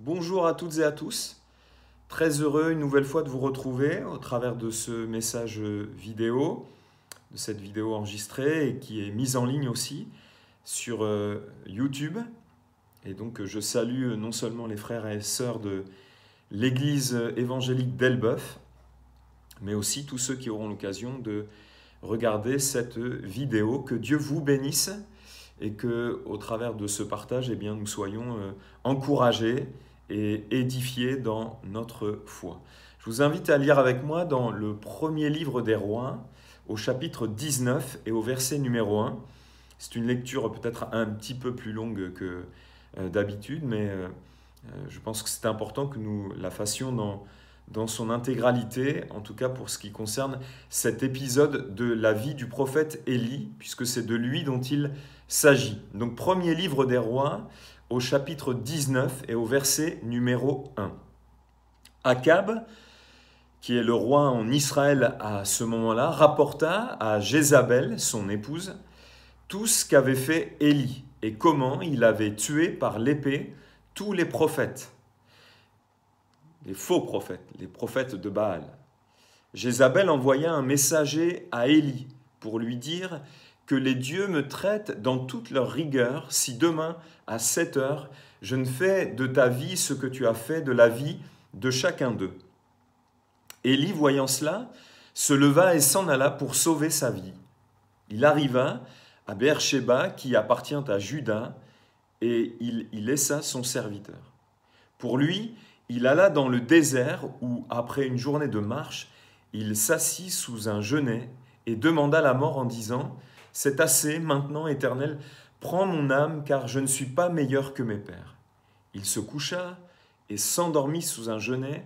Bonjour à toutes et à tous. Très heureux une nouvelle fois de vous retrouver au travers de ce message vidéo, de cette vidéo enregistrée et qui est mise en ligne aussi sur YouTube. Et donc je salue non seulement les frères et sœurs de l'Église évangélique d'Elbeuf, mais aussi tous ceux qui auront l'occasion de regarder cette vidéo. Que Dieu vous bénisse et que, au travers de ce partage, nous soyons encouragés et édifiés dans notre foi. Je vous invite à lire avec moi dans le premier livre des Rois, au chapitre 19 et au verset numéro 1. C'est une lecture peut-être un petit peu plus longue que d'habitude, mais je pense que c'est important que nous la fassions dans son intégralité, en tout cas pour ce qui concerne cet épisode de la vie du prophète Élie, puisque c'est de lui dont il s'agit. Donc, premier livre des Rois, au chapitre 19 et au verset numéro 1. Akab, qui est le roi en Israël à ce moment-là, rapporta à Jézabel, son épouse, tout ce qu'avait fait Élie et comment il avait tué par l'épée tous les prophètes, les faux prophètes, les prophètes de Baal. Jézabel envoya un messager à Élie pour lui dire que les dieux me traitent dans toute leur rigueur si demain, à 7 heures, je ne fais de ta vie ce que tu as fait de la vie de chacun d'eux. Élie, voyant cela, se leva et s'en alla pour sauver sa vie. Il arriva à Beersheba, qui appartient à Juda, et il y laissa son serviteur. Pour lui, il alla dans le désert où, après une journée de marche, il s'assit sous un genêt et demanda la mort en disant « C'est assez, maintenant, Éternel, prends mon âme, car je ne suis pas meilleur que mes pères. » Il se coucha et s'endormit sous un genêt,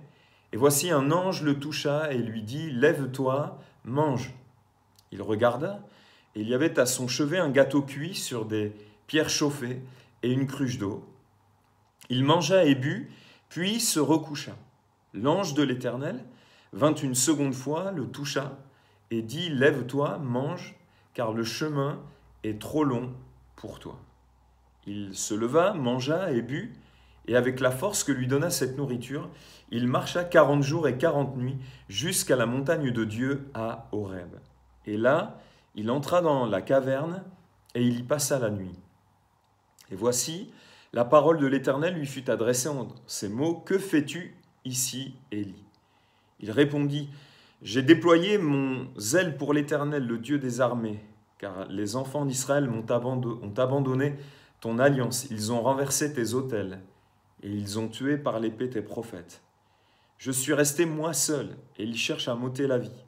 et voici un ange le toucha et lui dit « Lève-toi, mange. » Il regarda, et il y avait à son chevet un gâteau cuit sur des pierres chauffées et une cruche d'eau. Il mangea et but, puis se recoucha. L'ange de l'Éternel vint une seconde fois, le toucha et dit « Lève-toi, mange, car le chemin est trop long pour toi. » Il se leva, mangea et but, et avec la force que lui donna cette nourriture, il marcha 40 jours et 40 nuits jusqu'à la montagne de Dieu à Horeb. Et là, il entra dans la caverne et il y passa la nuit. Et voici, la parole de l'Éternel lui fut adressée en ces mots « Que fais-tu ici, Élie ?» Il répondit « J'ai déployé mon zèle pour l'Éternel, le Dieu des armées, car les enfants d'Israël ont abandonné ton alliance. Ils ont renversé tes autels et ils ont tué par l'épée tes prophètes. Je suis resté moi seul et ils cherchent à m'ôter la vie.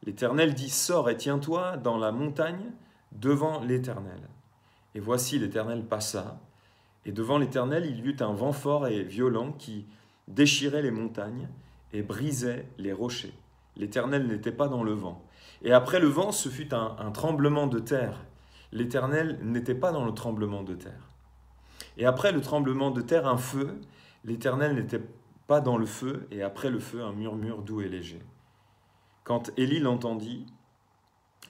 L'Éternel dit « Sors et tiens-toi dans la montagne devant l'Éternel. » Et voici l'Éternel passa, et devant l'Éternel il y eut un vent fort et violent qui déchirait les montagnes et brisait les rochers. L'Éternel n'était pas dans le vent. Et après le vent, ce fut un tremblement de terre. L'Éternel n'était pas dans le tremblement de terre. Et après le tremblement de terre, un feu. L'Éternel n'était pas dans le feu. Et après le feu, un murmure doux et léger. Quand Élie l'entendit,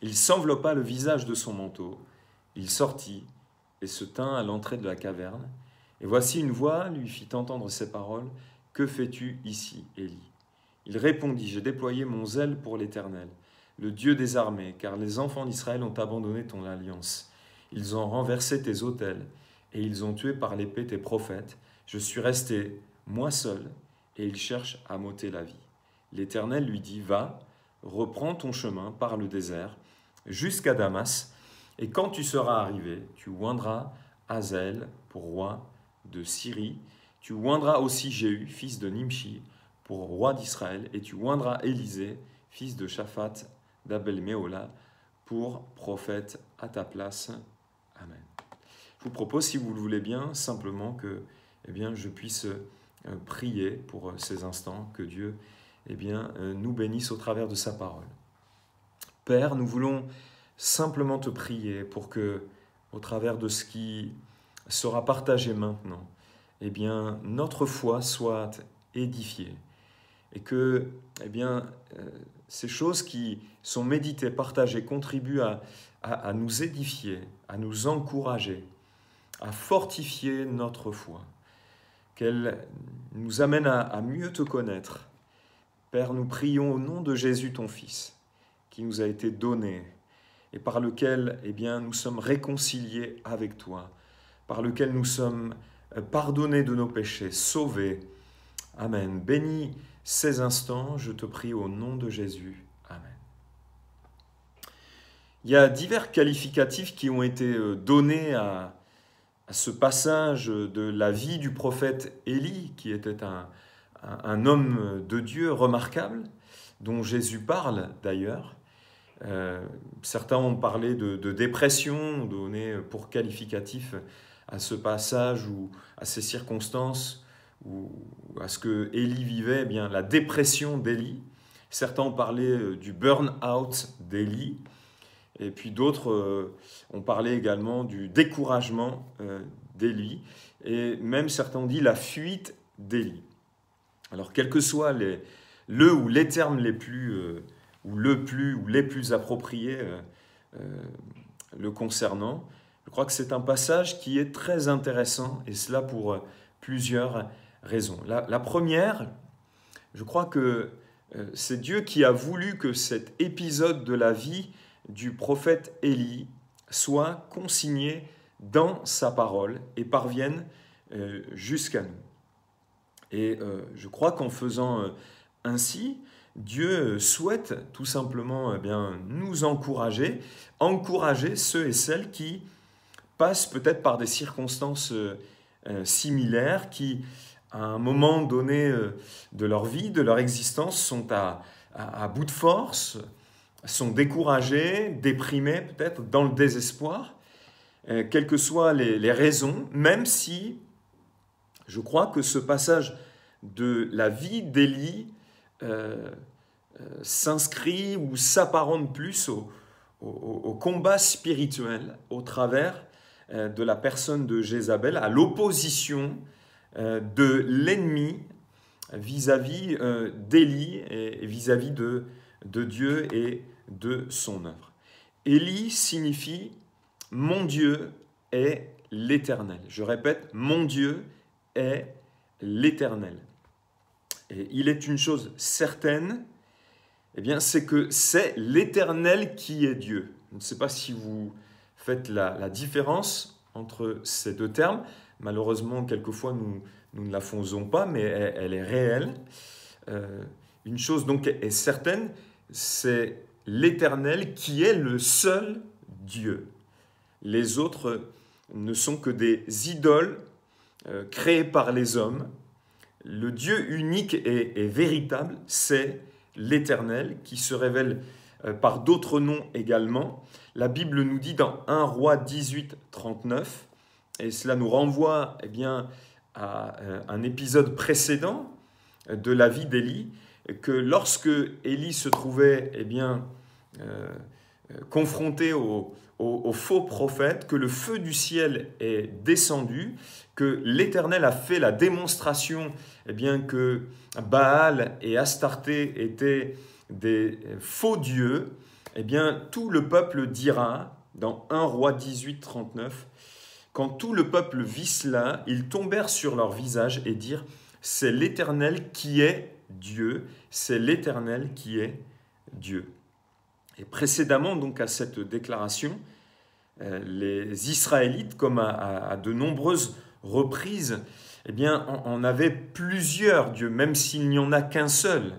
il s'enveloppa le visage de son manteau. Il sortit et se tint à l'entrée de la caverne. Et voici une voix lui fit entendre ces paroles. « Que fais-tu ici, Élie ?» Il répondit « J'ai déployé mon zèle pour l'Éternel, le Dieu des armées, car les enfants d'Israël ont abandonné ton alliance. Ils ont renversé tes autels, et ils ont tué par l'épée tes prophètes. Je suis resté, moi seul, et ils cherchent à m'ôter la vie. » L'Éternel lui dit « Va, reprends ton chemin par le désert, jusqu'à Damas, et quand tu seras arrivé, tu oindras Hazaël pour roi de Syrie, tu oindras aussi Jéhu, fils de Nimshi, pour roi d'Israël, et tu oindras Élisée, fils de Shaphat d'Abel-Méhola, pour prophète à ta place. Amen. Je vous propose, si vous le voulez bien, simplement que je puisse prier pour ces instants, que Dieu nous bénisse au travers de sa parole. Père, nous voulons simplement te prier pour que, au travers de ce qui sera partagé maintenant, notre foi soit édifiée et que ces choses qui sont méditées, partagées, contribuent à nous édifier, à nous encourager, à fortifier notre foi. qu'elle nous amène à mieux te connaître. Père, nous prions au nom de Jésus, ton Fils, qui nous a été donné et par lequel nous sommes réconciliés avec toi, par lequel nous sommes pardonnés de nos péchés, sauvés. Amen. Bénis ces instants, je te prie au nom de Jésus. Amen. Il y a divers qualificatifs qui ont été donnés à ce passage de la vie du prophète Élie, qui était un homme de Dieu remarquable, dont Jésus parle d'ailleurs. Certains ont parlé de dépression, ont donné pour qualificatif à ce passage ou à ces circonstances ou à ce que Élie vivait, la dépression d'Élie. Certains ont parlé du burn-out d'Élie. Et puis d'autres ont parlé également du découragement d'Élie. Et même certains ont dit la fuite d'Élie. Alors, quels que soient le ou les termes les plus appropriés le concernant, je crois que c'est un passage qui est très intéressant, et cela pour plusieurs raisons. La première, je crois que c'est Dieu qui a voulu que cet épisode de la vie du prophète Élie soit consigné dans sa parole et parvienne jusqu'à nous. Et je crois qu'en faisant ainsi, Dieu souhaite tout simplement nous encourager ceux et celles qui passent peut-être par des circonstances similaires, qui à un moment donné de leur vie, de leur existence, sont à bout de force, sont découragés, déprimés peut-être, dans le désespoir, quelles que soient les raisons, même si je crois que ce passage de la vie d'Élie s'inscrit ou s'apparente plus au combat spirituel au travers de la personne de Jézabel, à l'opposition de l'ennemi vis-à-vis d'Élie et vis-à-vis de Dieu et de son œuvre. Élie signifie « Mon Dieu est l'Éternel ». Je répète, « Mon Dieu est l'Éternel ». Et il est une chose certaine, c'est que c'est l'Éternel qui est Dieu. Je ne sais pas si vous faites la différence entre ces deux termes. Malheureusement, quelquefois, nous ne la faisons pas, mais elle est réelle. Une chose donc est certaine, c'est l'Éternel qui est le seul Dieu. Les autres ne sont que des idoles créées par les hommes. Le Dieu unique et véritable, c'est l'Éternel qui se révèle par d'autres noms également. La Bible nous dit dans 1 Roi 18, 39, et cela nous renvoie à un épisode précédent de la vie d'Élie, que lorsque Élie se trouvait confronté au faux prophète, que le feu du ciel est descendu, que l'Éternel a fait la démonstration que Baal et Astarté étaient des faux dieux, tout le peuple dira, dans 1 Roi 18, 39, quand tout le peuple vit cela, ils tombèrent sur leur visage et dirent « C'est l'Éternel qui est Dieu, c'est l'Éternel qui est Dieu ». Et précédemment donc à cette déclaration, les Israélites, comme à de nombreuses reprises, en avaient plusieurs dieux, même s'il n'y en a qu'un seul.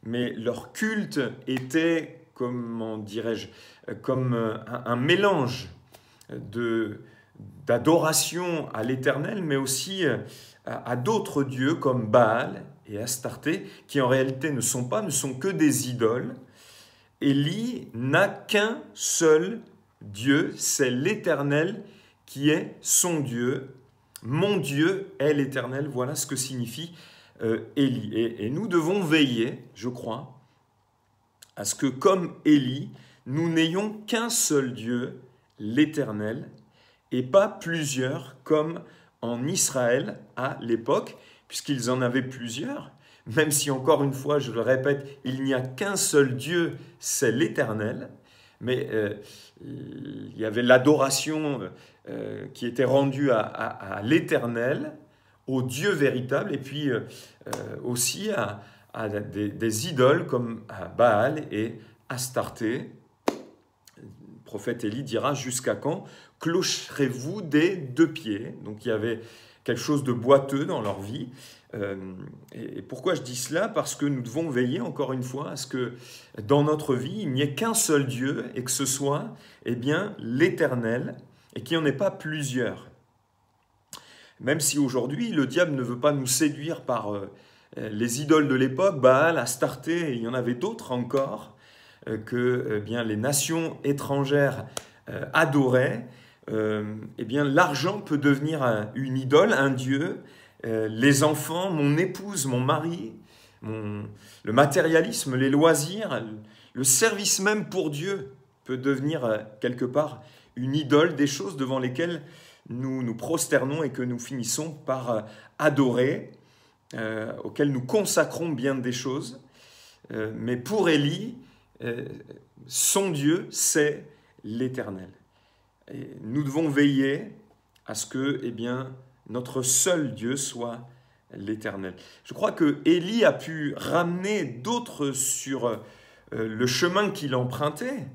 Mais leur culte était, comment dirais-je, comme un mélange d'adoration à l'Éternel, mais aussi à d'autres dieux comme Baal et Astarté, qui en réalité ne sont que des idoles. Élie n'a qu'un seul Dieu, c'est l'Éternel qui est son Dieu. Mon Dieu est l'Éternel, voilà ce que signifie Élie. Et nous devons veiller, je crois, à ce que comme Élie, nous n'ayons qu'un seul Dieu, l'Éternel, et pas plusieurs comme en Israël à l'époque, puisqu'ils en avaient plusieurs, même si encore une fois, je le répète, il n'y a qu'un seul Dieu, c'est l'Éternel, mais il y avait l'adoration qui était rendue à l'Éternel, au Dieu véritable, et puis aussi à des idoles comme Baal et Astarté. Le prophète Élie dira « Jusqu'à quand clocherez-vous des deux pieds ?» Donc il y avait quelque chose de boiteux dans leur vie. Et pourquoi je dis cela? Parce que nous devons veiller encore une fois à ce que dans notre vie, il n'y ait qu'un seul Dieu et que ce soit l'Éternel et qu'il n'y en ait pas plusieurs. Même si aujourd'hui, le diable ne veut pas nous séduire par les idoles de l'époque, Baal, Astarté, et il y en avait d'autres encore, que les nations étrangères adoraient, l'argent peut devenir une idole, un dieu, les enfants, mon épouse, mon mari, le matérialisme, les loisirs, le service même pour Dieu peut devenir quelque part une idole, des choses devant lesquelles nous nous prosternons et que nous finissons par adorer, auxquelles nous consacrons bien des choses. Mais pour Élie, son Dieu, c'est l'Éternel. Et nous devons veiller à ce que notre seul Dieu soit l'Éternel. Je crois que Élie a pu ramener d'autres sur le chemin qu'il empruntait,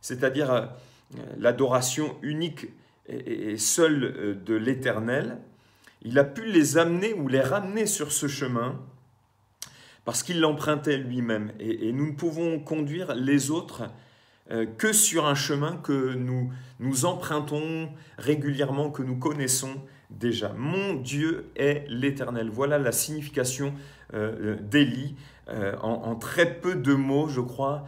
c'est-à-dire l'adoration unique et seule de l'Éternel. Il a pu les amener ou les ramener sur ce chemin parce qu'il l'empruntait lui-même. Et nous ne pouvons conduire les autres que sur un chemin que nous empruntons régulièrement, que nous connaissons déjà. Mon Dieu est l'Éternel. Voilà la signification d'Élie. En très peu de mots, je crois,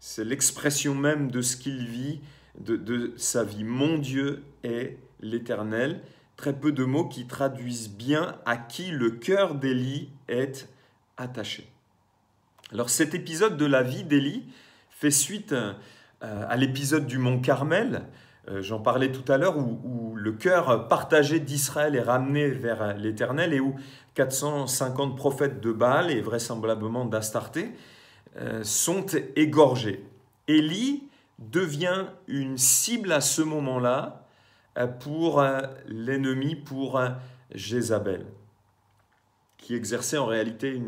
c'est l'expression même de ce qu'il vit, de sa vie. Mon Dieu est l'Éternel. Très peu de mots qui traduisent bien à qui le cœur d'Élie est attaché. Alors cet épisode de la vie d'Élie fait suite à l'épisode du mont Carmel, j'en parlais tout à l'heure, où le cœur partagé d'Israël est ramené vers l'Éternel et où 450 prophètes de Baal et vraisemblablement d'Astarté sont égorgés. Élie devient une cible à ce moment-là pour l'ennemi, pour Jézabel, qui exerçait en réalité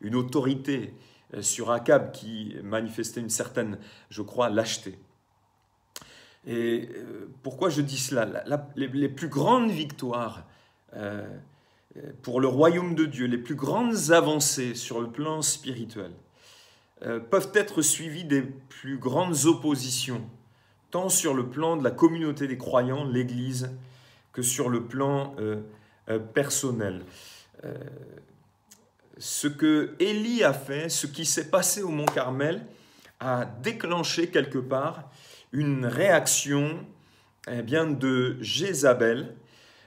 une autorité sur Akab, qui manifestait une certaine, je crois, lâcheté. Et pourquoi je dis cela? Les plus grandes victoires pour le royaume de Dieu, les plus grandes avancées sur le plan spirituel, peuvent être suivies des plus grandes oppositions, tant sur le plan de la communauté des croyants, l'Église, que sur le plan personnel. Ce que Élie a fait, ce qui s'est passé au mont Carmel, a déclenché quelque part une réaction de Jézabel.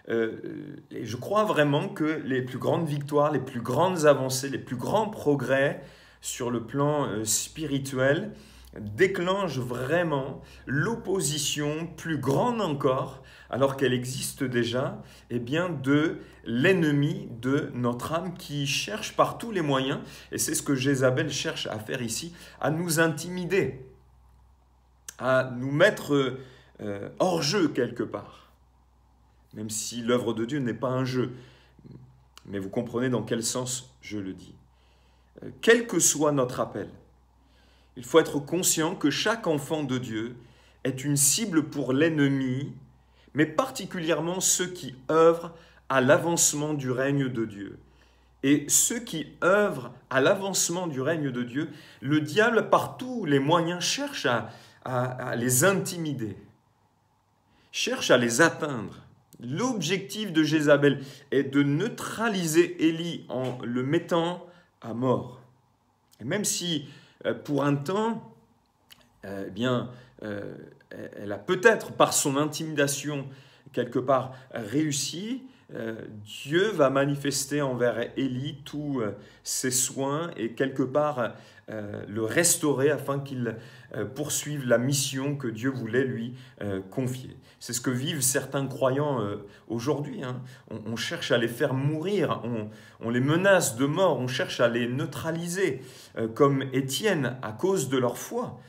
Et je crois vraiment que les plus grandes victoires, les plus grandes avancées, les plus grands progrès sur le plan spirituel déclenchent vraiment l'opposition plus grande encore, alors qu'elle existe déjà, de l'ennemi de notre âme qui cherche par tous les moyens, et c'est ce que Jézabel cherche à faire ici, à nous intimider, à nous mettre hors jeu quelque part, même si l'œuvre de Dieu n'est pas un jeu, mais vous comprenez dans quel sens je le dis. Quel que soit notre appel, il faut être conscient que chaque enfant de Dieu est une cible pour l'ennemi, mais particulièrement ceux qui œuvrent à l'avancement du règne de Dieu. Et ceux qui œuvrent à l'avancement du règne de Dieu, le diable, par tous les moyens, cherche à les intimider, cherche à les atteindre. L'objectif de Jézabel est de neutraliser Élie en le mettant à mort. Et même si, pour un temps, elle a peut-être, par son intimidation, quelque part réussi, Dieu va manifester envers Élie tous ses soins et quelque part le restaurer afin qu'il poursuive la mission que Dieu voulait lui confier. C'est ce que vivent certains croyants aujourd'hui. On cherche à les faire mourir, on les menace de mort, on cherche à les neutraliser, comme Étienne à cause de leur foi.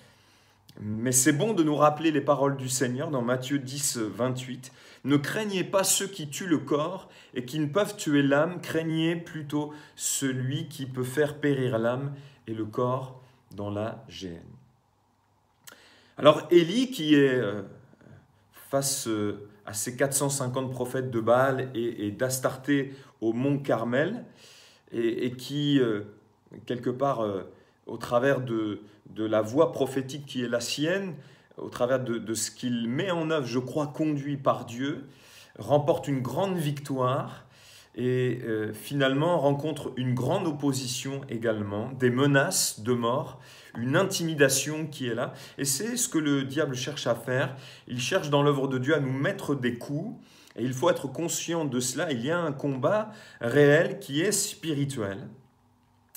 Mais c'est bon de nous rappeler les paroles du Seigneur dans Matthieu 10, 28. Ne craignez pas ceux qui tuent le corps et qui ne peuvent tuer l'âme, craignez plutôt celui qui peut faire périr l'âme et le corps dans la géhenne. Alors Élie, qui est face à ces 450 prophètes de Baal et d'Astarté au mont Carmel, et qui, quelque part, au travers de la voix prophétique qui est la sienne, au travers de ce qu'il met en œuvre, je crois, conduit par Dieu, remporte une grande victoire et finalement rencontre une grande opposition également, des menaces de mort, une intimidation qui est là. Et c'est ce que le diable cherche à faire. Il cherche dans l'œuvre de Dieu à nous mettre des coups. Et il faut être conscient de cela. Il y a un combat réel qui est spirituel.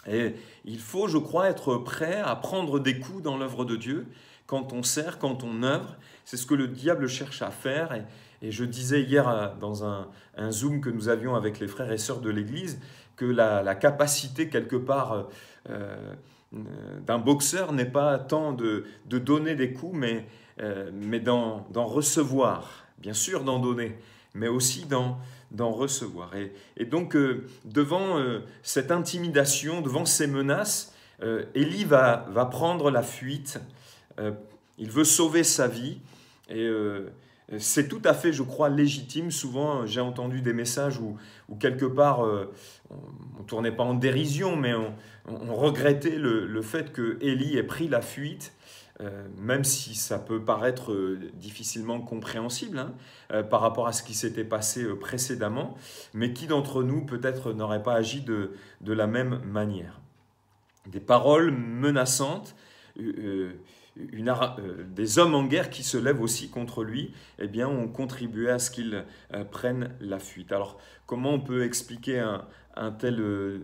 Et il faut, je crois, être prêt à prendre des coups dans l'œuvre de Dieu quand on sert, quand on œuvre. C'est ce que le diable cherche à faire. Et je disais hier dans un Zoom que nous avions avec les frères et sœurs de l'Église que la capacité, quelque part, d'un boxeur n'est pas tant de donner des coups, mais d'en recevoir. Bien sûr, d'en donner, mais aussi d'en recevoir. Et donc, devant cette intimidation, devant ces menaces, Élie va prendre la fuite. Il veut sauver sa vie. Et c'est tout à fait, je crois, légitime. Souvent, j'ai entendu des messages où quelque part, on ne tournait pas en dérision, mais on regrettait le fait que Élie ait pris la fuite. Même si ça peut paraître difficilement compréhensible par rapport à ce qui s'était passé précédemment, mais qui d'entre nous peut-être n'aurait pas agi de la même manière. Des paroles menaçantes, des hommes en guerre qui se lèvent aussi contre lui, eh bien, ont contribué à ce qu'il prenne la fuite. Alors, comment on peut expliquer un tel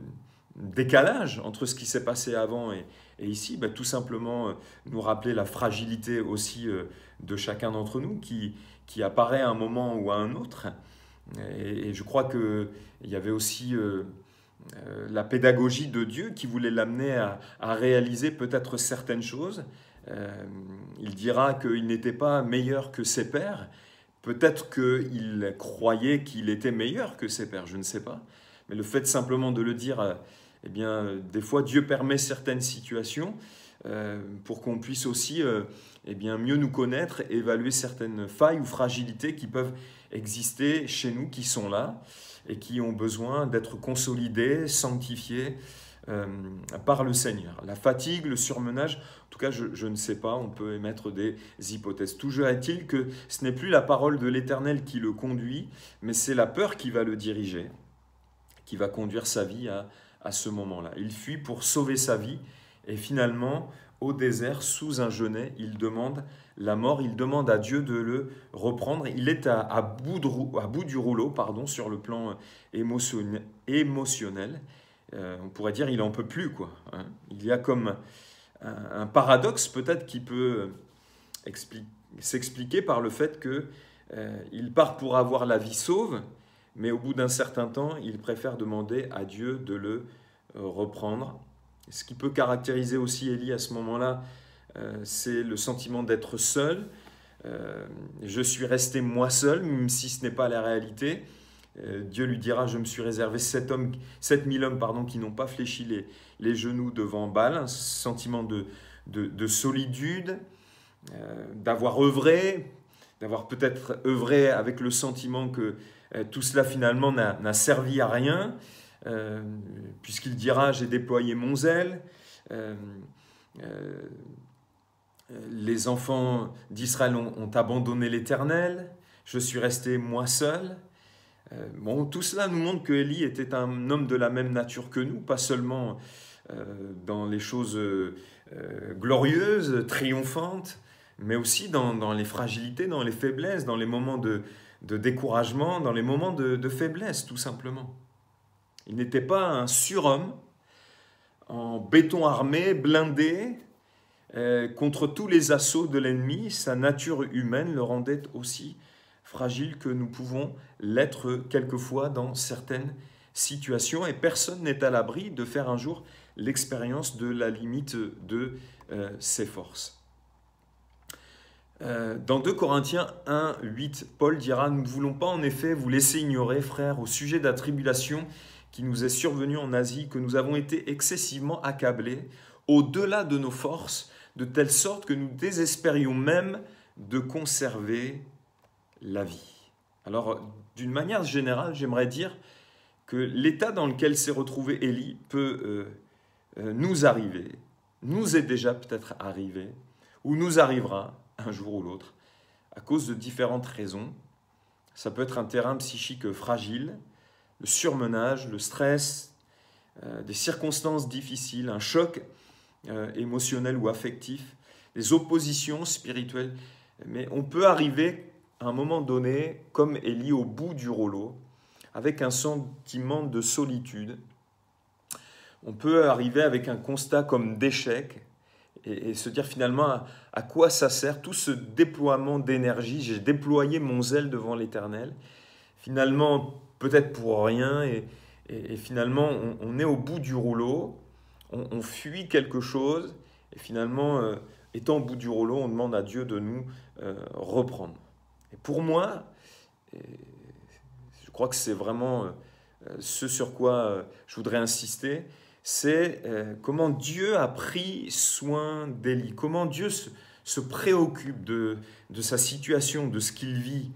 décalage entre ce qui s'est passé avant et ici, tout simplement nous rappeler la fragilité aussi de chacun d'entre nous qui apparaît à un moment ou à un autre. Et je crois qu'il y avait aussi la pédagogie de Dieu qui voulait l'amener à réaliser peut-être certaines choses. Il dira qu'il n'était pas meilleur que ses pères. Peut-être qu'il croyait qu'il était meilleur que ses pères, je ne sais pas. Mais le fait simplement de le dire... eh bien, des fois, Dieu permet certaines situations pour qu'on puisse aussi eh bien, mieux nous connaître, évaluer certaines failles ou fragilités qui peuvent exister chez nous, qui sont là et qui ont besoin d'être consolidées, sanctifiées par le Seigneur. La fatigue, le surmenage, en tout cas, je ne sais pas, on peut émettre des hypothèses. Toujours est-il que ce n'est plus la parole de l'Éternel qui le conduit, mais c'est la peur qui va le diriger, qui va conduire sa vie à ce moment-là. Il fuit pour sauver sa vie et finalement, au désert, sous un genêt, il demande la mort, il demande à Dieu de le reprendre. Il est à bout du rouleau, sur le plan émotionnel. On pourrait dire il n'en peut plus, quoi. Il y a comme un paradoxe peut-être qui peut s'expliquer par le fait qu'il part pour avoir la vie sauve, mais au bout d'un certain temps, il préfère demander à Dieu de le reprendre. Ce qui peut caractériser aussi Élie à ce moment-là, c'est le sentiment d'être seul. Je suis resté moi seul, même si ce n'est pas la réalité. Dieu lui dira, je me suis réservé 7000 hommes qui n'ont pas fléchi les genoux devant Baal. Un sentiment de solitude, d'avoir œuvré, d'avoir peut-être œuvré avec le sentiment que tout cela finalement n'a servi à rien, puisqu'il dira, j'ai déployé mon zèle. Les enfants d'Israël ont abandonné l'Éternel, je suis resté moi seul. Tout cela nous montre que Élie était un homme de la même nature que nous, pas seulement dans les choses glorieuses, triomphantes, mais aussi dans les fragilités, dans les faiblesses, dans les moments de découragement, dans les moments de faiblesse, tout simplement. Il n'était pas un surhomme en béton armé, blindé, contre tous les assauts de l'ennemi. Sa nature humaine le rendait aussi fragile que nous pouvons l'être quelquefois dans certaines situations. Et personne n'est à l'abri de faire un jour l'expérience de la limite de ses forces. Dans 2 Corinthiens 1, 8, Paul dira « Nous ne voulons pas en effet vous laisser ignorer, frères, au sujet de la tribulation qui nous est survenue en Asie, que nous avons été excessivement accablés, au-delà de nos forces, de telle sorte que nous désespérions même de conserver la vie. » Alors, d'une manière générale, j'aimerais dire que l'état dans lequel s'est retrouvé Élie peut nous arriver, nous est déjà peut-être arrivé, ou nous arrivera un jour ou l'autre, à cause de différentes raisons. Ça peut être un terrain psychique fragile, le surmenage, le stress, des circonstances difficiles, un choc émotionnel ou affectif, des oppositions spirituelles. Mais on peut arriver à un moment donné, comme Élie, au bout du rouleau, avec un sentiment de solitude. On peut arriver avec un constat comme d'échec, et se dire finalement à quoi ça sert tout ce déploiement d'énergie. J'ai déployé mon zèle devant l'Éternel, finalement peut-être pour rien, et finalement on est au bout du rouleau, on fuit quelque chose, et finalement étant au bout du rouleau, on demande à Dieu de nous reprendre. Et pour moi, je crois que c'est vraiment ce sur quoi je voudrais insister, c'est comment Dieu a pris soin d'Élie, comment Dieu se préoccupe de sa situation, de ce qu'il vit.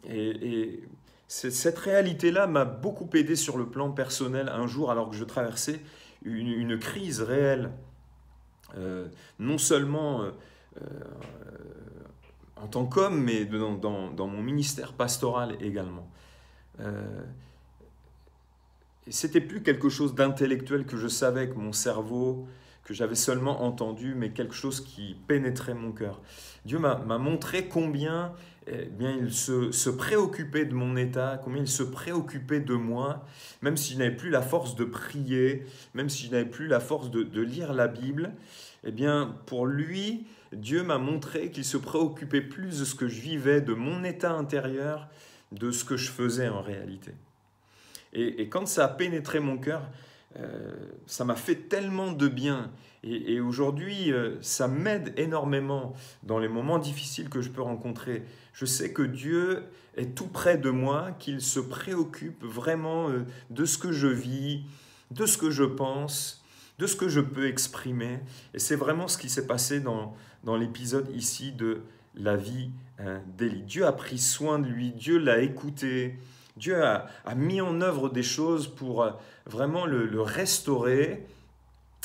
Et cette réalité-là m'a beaucoup aidé sur le plan personnel un jour, alors que je traversais une crise réelle, non seulement en tant qu'homme, mais dans mon ministère pastoral également. Et c'était plus quelque chose d'intellectuel que je savais avec mon cerveau, que j'avais seulement entendu, mais quelque chose qui pénétrait mon cœur. Dieu m'a montré combien bien, il se préoccupait de mon état, combien il se préoccupait de moi, même si je n'avais plus la force de prier, même si je n'avais plus la force de lire la Bible. Eh bien, pour lui, Dieu m'a montré qu'il se préoccupait plus de ce que je vivais, de mon état intérieur, de ce que je faisais en réalité. Et quand ça a pénétré mon cœur, ça m'a fait tellement de bien. Et aujourd'hui, ça m'aide énormément dans les moments difficiles que je peux rencontrer. Je sais que Dieu est tout près de moi, qu'il se préoccupe vraiment de ce que je vis, de ce que je pense, de ce que je peux exprimer. Et c'est vraiment ce qui s'est passé dans l'épisode ici de la vie d'Élie. Dieu a pris soin de lui, Dieu l'a écouté. Dieu a mis en œuvre des choses pour vraiment le restaurer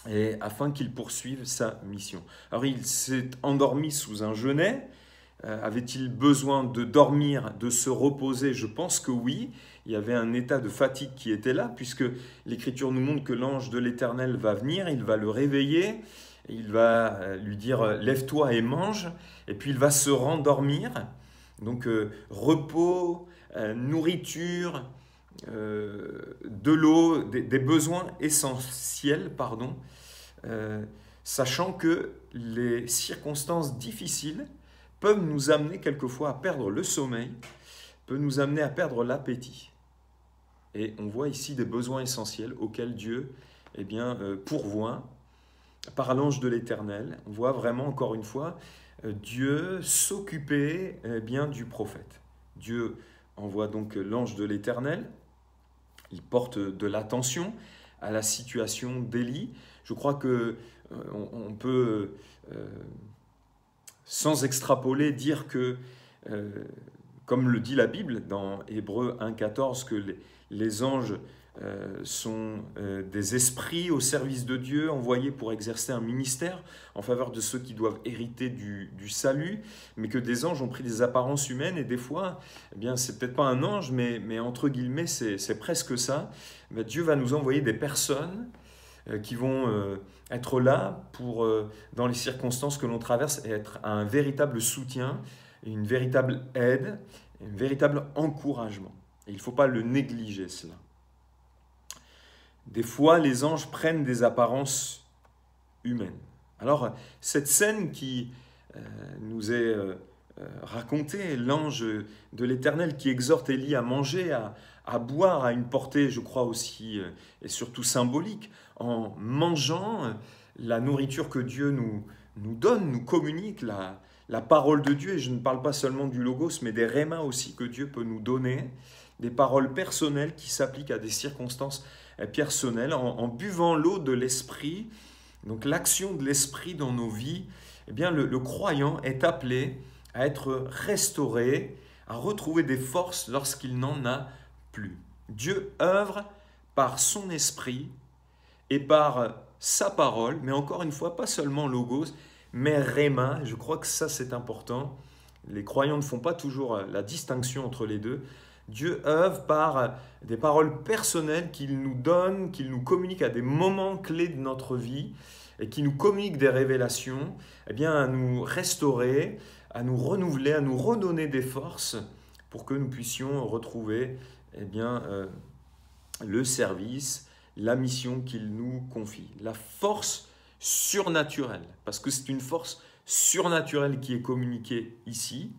et afin qu'il poursuive sa mission. Alors il s'est endormi sous un genêt. Avait-il besoin de dormir, de se reposer? Je pense que oui. Il y avait un état de fatigue qui était là, puisque l'Écriture nous montre que l'ange de l'Éternel va venir, il va le réveiller, il va lui dire « lève-toi et mange », et puis il va se rendormir. Donc repos, nourriture, de l'eau, des besoins essentiels, sachant que les circonstances difficiles peuvent nous amener quelquefois à perdre le sommeil, peuvent nous amener à perdre l'appétit. Et on voit ici des besoins essentiels auxquels Dieu pourvoit par l'ange de l'Éternel. On voit vraiment, encore une fois, Dieu s'occuper du prophète. Dieu envoie donc l'ange de l'Éternel. Il porte de l'attention à la situation d'Élie. Je crois qu'on peut, sans extrapoler, dire que, comme le dit la Bible dans Hébreux 1,14, que les anges sont des esprits au service de Dieu, envoyés pour exercer un ministère en faveur de ceux qui doivent hériter du salut, mais que des anges ont pris des apparences humaines, et des fois, c'est peut-être pas un ange, mais entre guillemets, c'est presque ça. Dieu va nous envoyer des personnes qui vont être là pour, dans les circonstances que l'on traverse, et être un véritable soutien, une véritable aide, un véritable encouragement. Et il ne faut pas le négliger, cela. Des fois, les anges prennent des apparences humaines. Alors, cette scène qui nous est racontée, l'ange de l'Éternel qui exhorte Élie à manger, à boire, à une portée, je crois aussi, et surtout symbolique, en mangeant la nourriture que Dieu nous donne, nous communique, la la parole de Dieu, et je ne parle pas seulement du logos, mais des rémas aussi que Dieu peut nous donner, des paroles personnelles qui s'appliquent à des circonstances personnelles, en buvant l'eau de l'Esprit, donc l'action de l'Esprit dans nos vies, eh bien le croyant est appelé à être restauré, à retrouver des forces lorsqu'il n'en a plus. Dieu œuvre par son Esprit et par sa parole, mais encore une fois, pas seulement logos, mais réma. Je crois que ça c'est important. Les croyants ne font pas toujours la distinction entre les deux. Dieu œuvre par des paroles personnelles qu'il nous donne, qu'il nous communique à des moments clés de notre vie et qui nous communique des révélations, eh bien, à nous restaurer, à nous renouveler, à nous redonner des forces pour que nous puissions retrouver eh bien, le service, la mission qu'il nous confie. La force surnaturelle, parce que c'est une force surnaturelle qui est communiquée ici,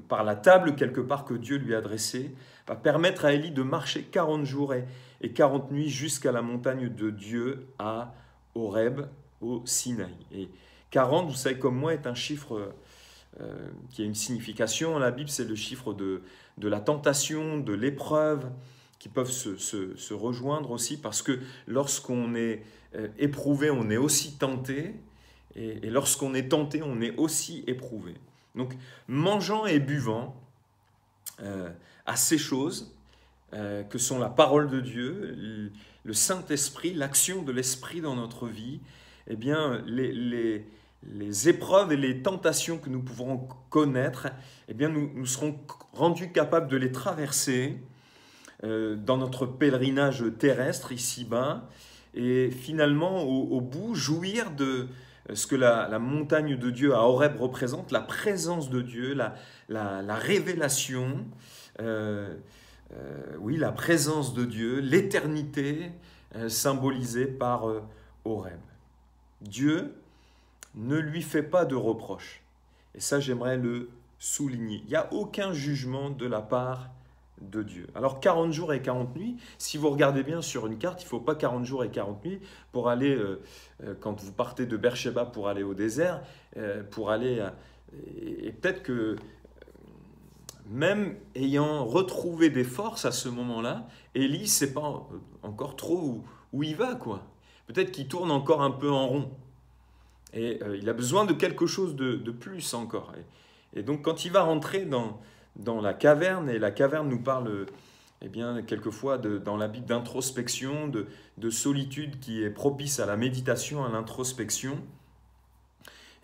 par la table quelque part que Dieu lui a dressée, va permettre à Élie de marcher 40 jours et 40 nuits jusqu'à la montagne de Dieu à Horeb, au Sinaï. Et 40, vous savez comme moi, est un chiffre qui a une signification. Dans la Bible, c'est le chiffre de la tentation, de l'épreuve, qui peuvent se rejoindre aussi, parce que lorsqu'on est éprouvé, on est aussi tenté, et lorsqu'on est tenté, on est aussi éprouvé. Donc, mangeant et buvant à ces choses que sont la parole de Dieu, le Saint-Esprit, l'action de l'Esprit dans notre vie, eh bien, les épreuves et les tentations que nous pouvons connaître, eh bien, nous serons rendus capables de les traverser dans notre pèlerinage terrestre ici-bas, et finalement, au bout, jouir de ce que la montagne de Dieu à Horeb représente, la présence de Dieu, la révélation, oui, la présence de Dieu, l'éternité symbolisée par Horeb. Dieu ne lui fait pas de reproches. Et ça, j'aimerais le souligner. Il n'y a aucun jugement de la part de Dieu. Alors 40 jours et 40 nuits, si vous regardez bien sur une carte, il ne faut pas 40 jours et 40 nuits pour aller, quand vous partez de Beersheba pour aller au désert, pour aller, et peut-être que même ayant retrouvé des forces à ce moment-là, Élie ne sait pas encore trop où il va, quoi. Peut-être qu'il tourne encore un peu en rond. Et il a besoin de quelque chose de plus encore. Et donc quand il va rentrer dans la caverne, et la caverne nous parle eh bien, quelquefois dans la Bible d'introspection, de solitude qui est propice à la méditation, à l'introspection,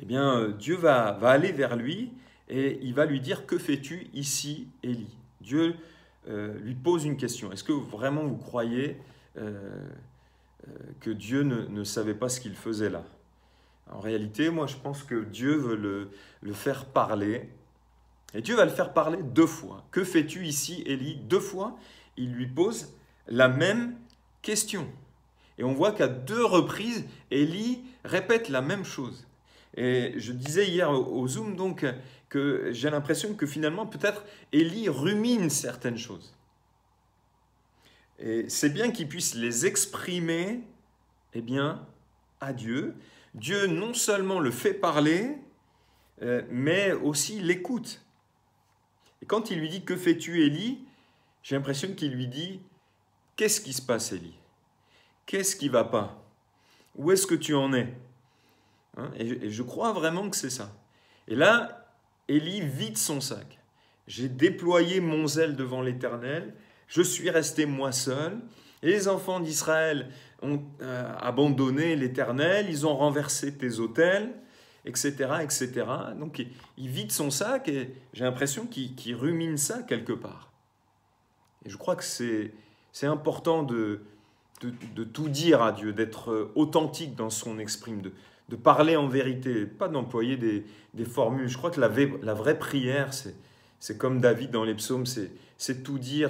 eh bien, Dieu va aller vers lui et il va lui dire « Que fais-tu ici, Élie ?» Dieu lui pose une question. Est-ce que vraiment vous croyez que Dieu ne savait pas ce qu'il faisait là? En réalité, moi je pense que Dieu veut le faire parler. Et Dieu va le faire parler 2 fois. « Que fais-tu ici, Élie ?» 2 fois, il lui pose la même question. Et on voit qu'à 2 reprises, Élie répète la même chose. Et je disais hier au Zoom donc que j'ai l'impression que finalement peut-être Élie rumine certaines choses. Et c'est bien qu'il puisse les exprimer eh bien, à Dieu. Dieu non seulement le fait parler, mais aussi l'écoute. Et quand il lui dit « Que fais-tu, Élie ?» j'ai l'impression qu'il lui dit « Qu'est-ce qui se passe, Élie? Qu'est-ce qui ne va pas? Où est-ce que tu en es ?» Et je crois vraiment que c'est ça. Et là, Élie vide son sac. « J'ai déployé mon zèle devant l'Éternel, je suis resté moi seul, et les enfants d'Israël ont abandonné l'Éternel, ils ont renversé tes autels, etc., etc. » Donc il vide son sac et j'ai l'impression qu'il rumine ça quelque part. Et je crois que c'est important de tout dire à Dieu, d'être authentique dans ce qu'on exprime, de parler en vérité, pas d'employer des formules. Je crois que la vraie prière, c'est comme David dans les psaumes, c'est tout dire,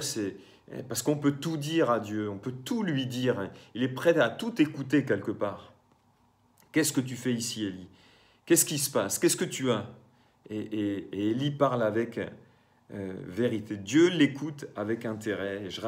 parce qu'on peut tout dire à Dieu, on peut tout lui dire. Il est prêt à tout écouter quelque part. Qu'est-ce que tu fais ici, Élie? Qu'est-ce qui se passe? Qu'est-ce que tu as? Et Élie parle avec vérité. Dieu l'écoute avec intérêt. Et je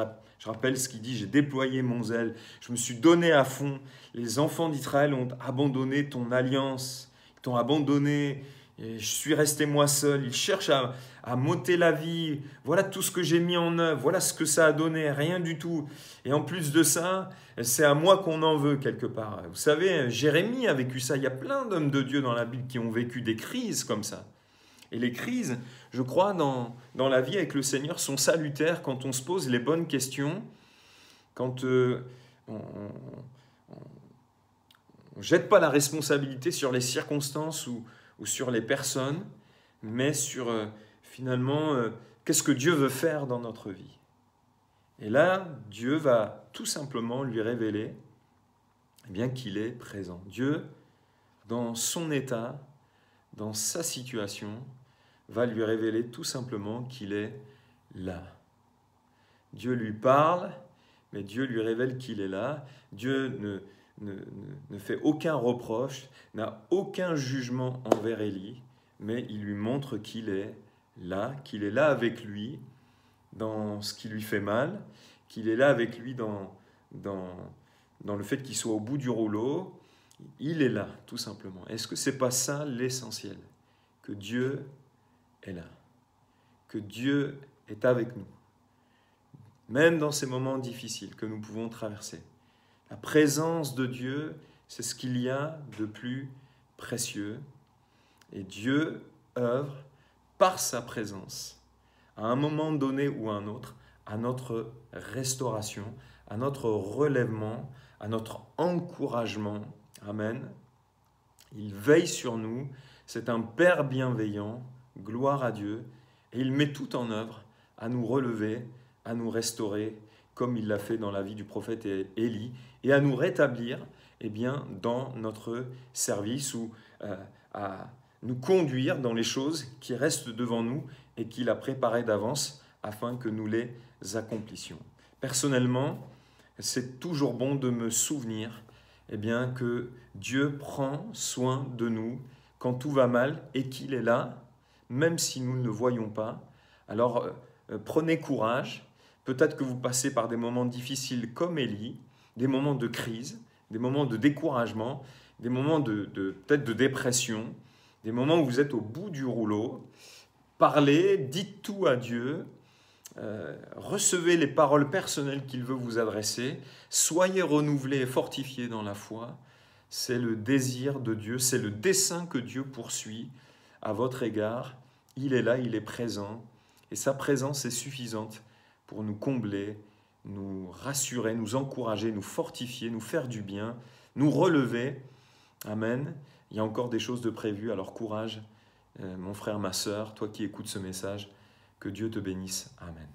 rappelle ce qu'il dit, j'ai déployé mon zèle, je me suis donné à fond. Les enfants d'Israël ont abandonné ton alliance, ils t'ont abandonné, Et je suis resté moi seul. Il cherche à m'ôter la vie. Voilà tout ce que j'ai mis en œuvre. Voilà ce que ça a donné. Rien du tout. Et en plus de ça, c'est à moi qu'on en veut quelque part. Vous savez, Jérémie a vécu ça. Il y a plein d'hommes de Dieu dans la Bible qui ont vécu des crises comme ça. Et les crises, je crois, dans la vie avec le Seigneur sont salutaires quand on se pose les bonnes questions, quand on ne jette pas la responsabilité sur les circonstances ou sur les personnes, mais sur finalement qu'est-ce que Dieu veut faire dans notre vie. Et là, Dieu va tout simplement lui révéler eh bien, qu'il est présent. Dieu, dans son état, dans sa situation, va lui révéler tout simplement qu'il est là. Dieu lui parle, mais Dieu lui révèle qu'il est là. Dieu ne fait aucun reproche, n'a aucun jugement envers Élie, mais il lui montre qu'il est là avec lui dans ce qui lui fait mal, qu'il est là avec lui dans le fait qu'il soit au bout du rouleau. Il est là, tout simplement. Est-ce que ce n'est pas ça l'essentiel? Que Dieu est là, que Dieu est avec nous, même dans ces moments difficiles que nous pouvons traverser. La présence de Dieu, c'est ce qu'il y a de plus précieux. Et Dieu œuvre par sa présence, à un moment donné ou à un autre, à notre restauration, à notre relèvement, à notre encouragement. Amen. Il veille sur nous. C'est un Père bienveillant. Gloire à Dieu. Et il met tout en œuvre à nous relever, à nous restaurer, comme il l'a fait dans la vie du prophète Élie, et à nous rétablir eh bien, dans notre service ou à nous conduire dans les choses qui restent devant nous et qu'il a préparées d'avance afin que nous les accomplissions. Personnellement, c'est toujours bon de me souvenir eh bien, que Dieu prend soin de nous quand tout va mal et qu'il est là, même si nous ne le voyons pas. Alors, prenez courage. Peut-être que vous passez par des moments difficiles comme Élie, des moments de crise, des moments de découragement, des moments peut-être de dépression, des moments où vous êtes au bout du rouleau. Parlez, dites tout à Dieu, recevez les paroles personnelles qu'il veut vous adresser, soyez renouvelés et fortifiés dans la foi. C'est le désir de Dieu, c'est le dessein que Dieu poursuit à votre égard. Il est là, il est présent, et sa présence est suffisante pour nous combler, nous rassurer, nous encourager, nous fortifier, nous faire du bien, nous relever. Amen. Il y a encore des choses de prévues, alors courage, mon frère, ma sœur, toi qui écoutes ce message, que Dieu te bénisse. Amen.